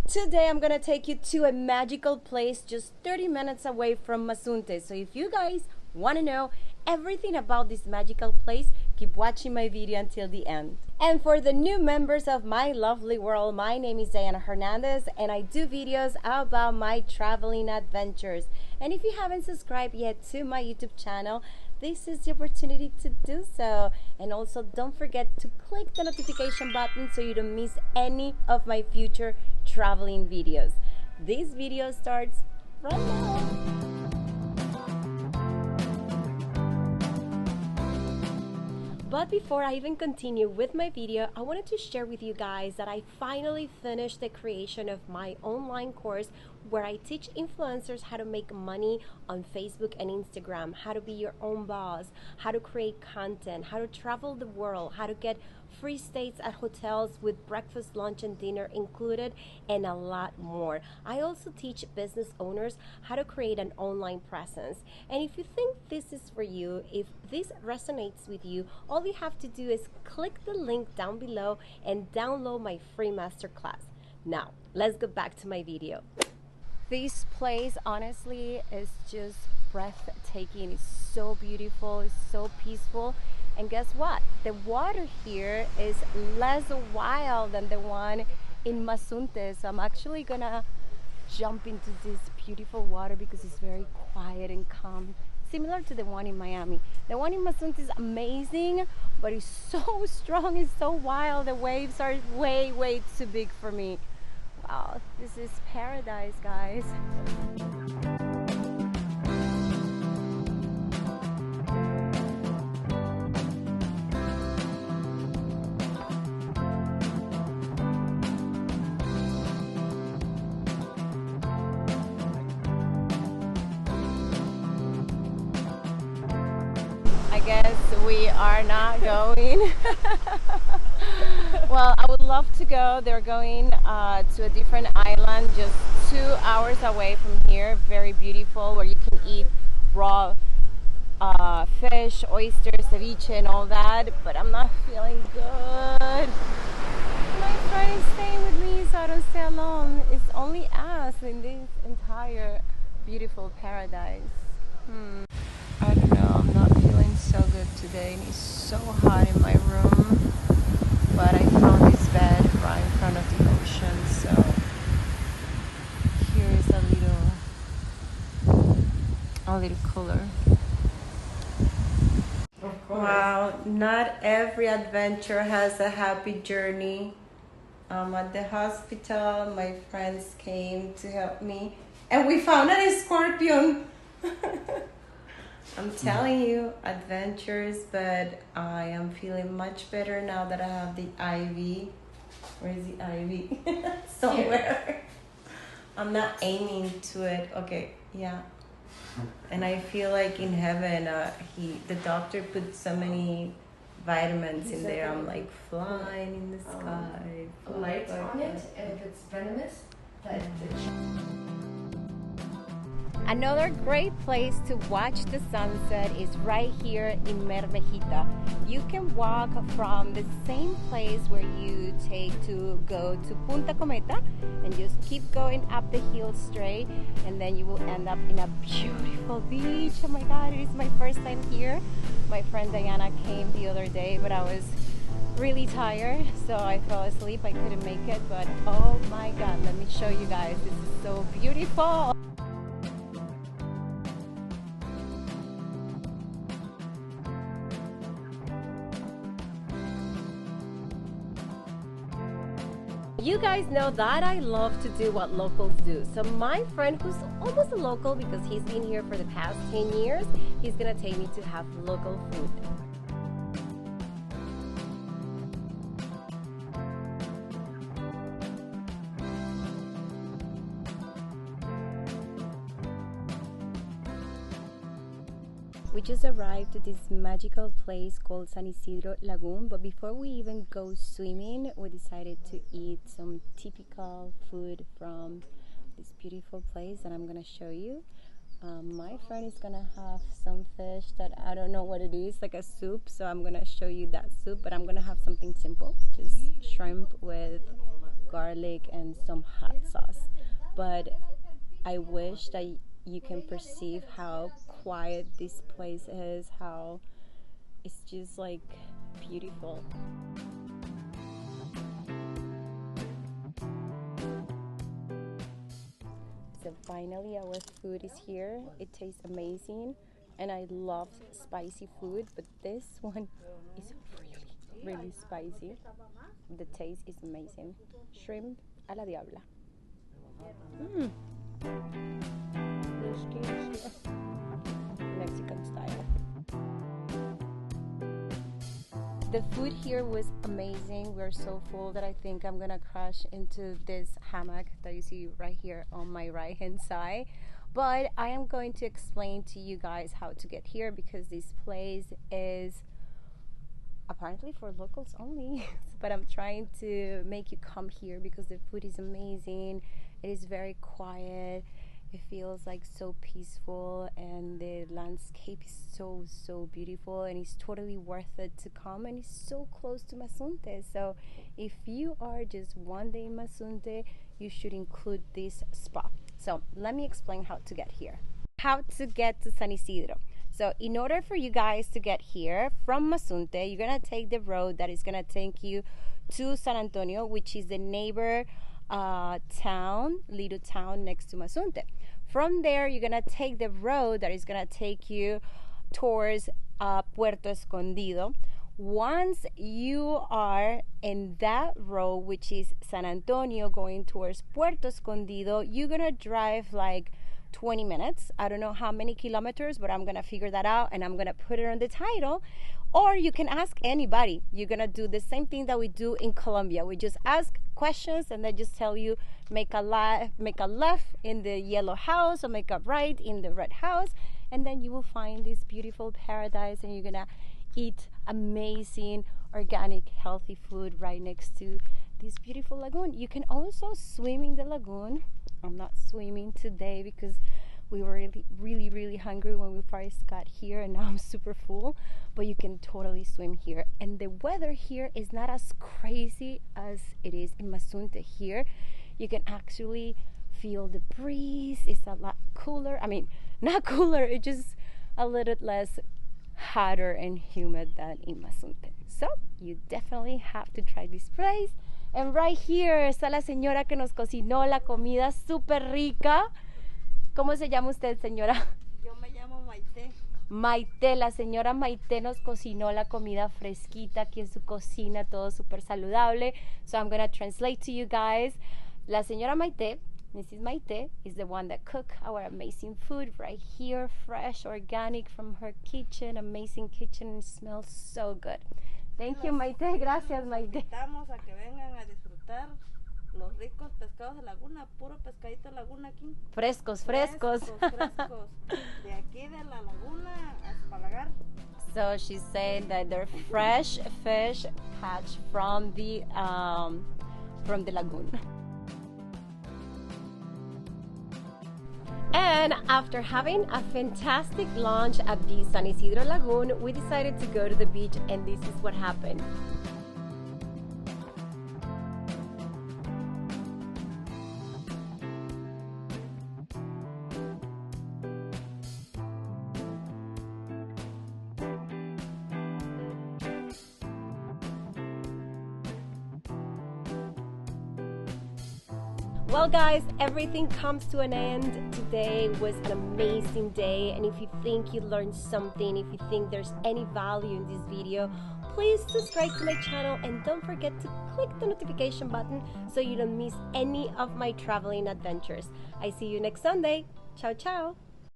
Today I'm gonna take you to a magical place just 30 minutes away from Mazunte. So if you guys want to know everything about this magical place, keep watching my video until the end. And for the new members of my lovely world, my name is Diana Hernandez and I do videos about my traveling adventures. And if you haven't subscribed yet to my YouTube channel, this is the opportunity to do so. And also don't forget to click the notification button so you don't miss any of my future traveling videos. This video starts right now. But before I even continue with my video, I wanted to share with you guys that I finally finished the creation of my online course where I teach influencers how to make money on Facebook and Instagram, how to be your own boss, how to create content, how to travel the world, how to get free stays at hotels with breakfast, lunch, and dinner included, and a lot more. I also teach business owners how to create an online presence. And if you think this is for you, if this resonates with you, all you have to do is click the link down below and download my free masterclass. Now, let's go back to my video. This place honestly is just breathtaking. It's so beautiful, it's so peaceful. And guess what? The water here is less wild than the one in Mazunte. So I'm actually gonna jump into this beautiful water because it's very quiet and calm, similar to the one in Miami. The one in Mazunte is amazing, but it's so strong, it's so wild. The waves are way too big for me. Wow, this is paradise, guys. I guess we are not going. Well, I would love to go. They're going to a different island just 2 hours away from here. Very beautiful, where you can eat raw fish, oysters, ceviche, and all that. But I'm not feeling good. My friend is staying with me, so I don't stay alone. It's only us in this entire beautiful paradise. I don't know, I'm not feeling so good today, and it's so hot in my room. But I found this bed right in front of the ocean, so here is a little cooler. Wow, not every adventure has a happy journey. At the hospital, my friends came to help me, and we found a scorpion. I'm telling you, adventures, but I am feeling much better now that I have the IV. Where is the IV? Somewhere. I'm not aiming to it. Okay, yeah. And I feel like in heaven, the doctor put so many vitamins in there. I'm like flying in the sky. Light on it, and if it's venomous, that Another great place to watch the sunset is right here in Mermejita. You can walk from the same place where you take to go to Punta Cometa and just keep going up the hill straight, and then you will end up in a beautiful beach. Oh my God, it is my first time here. My friend Diana came the other day, but I was really tired, so I fell asleep. I couldn't make it, but oh my God, let me show you guys. This is so beautiful. You guys know that I love to do what locals do. So my friend, who's almost a local because he's been here for the past 10 years, he's gonna take me to have local food. We just arrived at this magical place called San Isidro Lagoon, but before we even go swimming, we decided to eat some typical food from this beautiful place that I'm gonna show you. My friend is gonna have some fish that I don't know what it is, like a soup, so I'm gonna show you that soup, but I'm gonna have something simple, just shrimp with garlic and some hot sauce. But I wish that you can perceive how quiet this place is, how it's just like beautiful. So finally our food is here. It tastes amazing and I love spicy food, but this one is really spicy. The taste is amazing. Shrimp a la diabla. Mexican style. The food here was amazing. We're so full that I think I'm gonna crash into this hammock that you see right here on my right hand side. But I am going to explain to you guys how to get here because this place is apparently for locals only. But I'm trying to make you come here because the food is amazing. It is very quiet. It feels like so peaceful and the landscape is so beautiful and it's totally worth it to come, and it's so close to Mazunte. So if you are just one day in Mazunte, you should include this spot. So let me explain how to get here. How to get to San Isidro. So in order for you guys to get here from Mazunte, you're gonna take the road that is gonna take you to San Antonio, which is the neighbor town, little town next to Mazunte. From there, you're gonna take the road that is gonna take you towards Puerto Escondido. Once you are in that road, which is San Antonio going towards Puerto Escondido, you're gonna drive like 20 minutes. I don't know how many kilometers, but I'm gonna figure that out and I'm gonna put it on the title. Or you can ask anybody. You're gonna do the same thing that we do in Colombia. We just ask questions and they just tell you make a left in the yellow house or make a right in the red house, and then you will find this beautiful paradise and you're gonna eat amazing organic healthy food right next to this beautiful lagoon. You can also swim in the lagoon. I'm not swimming today because we were really hungry when we first got here and now I'm super full, but you can totally swim here. And the weather here is not as crazy as it is in Mazunte. Here you can actually feel the breeze. It's a lot cooler. I mean, not cooler, it's just a little less hotter and humid than in Mazunte. So you definitely have to try this place. And right here está la señora que nos cocinó la comida súper rica. ¿Cómo se llama usted, señora? Yo me llamo Maite. Maite, la señora Maite nos cocinó la comida fresquita aquí en su cocina, todo súper saludable. So I'm gonna translate to you guys. La señora Maite, Mrs. Maite, is the one that cooked our amazing food right here, fresh, organic from her kitchen, amazing kitchen, it smells so good. Thank you, Maite. Gracias, Maite. Invitamos a que vengan a disfrutar los ricos pescados de laguna, puro pescadito de laguna aquí. Frescos. Frescos. De aquí de la laguna a Espalagar. So she's saying that they're fresh fish catch from the lagoon. And after having a fantastic lunch at the San Isidro Lagoon, we decided to go to the beach, and this is what happened. Well guys, everything comes to an end. Today was an amazing day, and if you think you learned something, if you think there's any value in this video, please subscribe to my channel and don't forget to click the notification button so you don't miss any of my traveling adventures. I see you next Sunday. Ciao, ciao.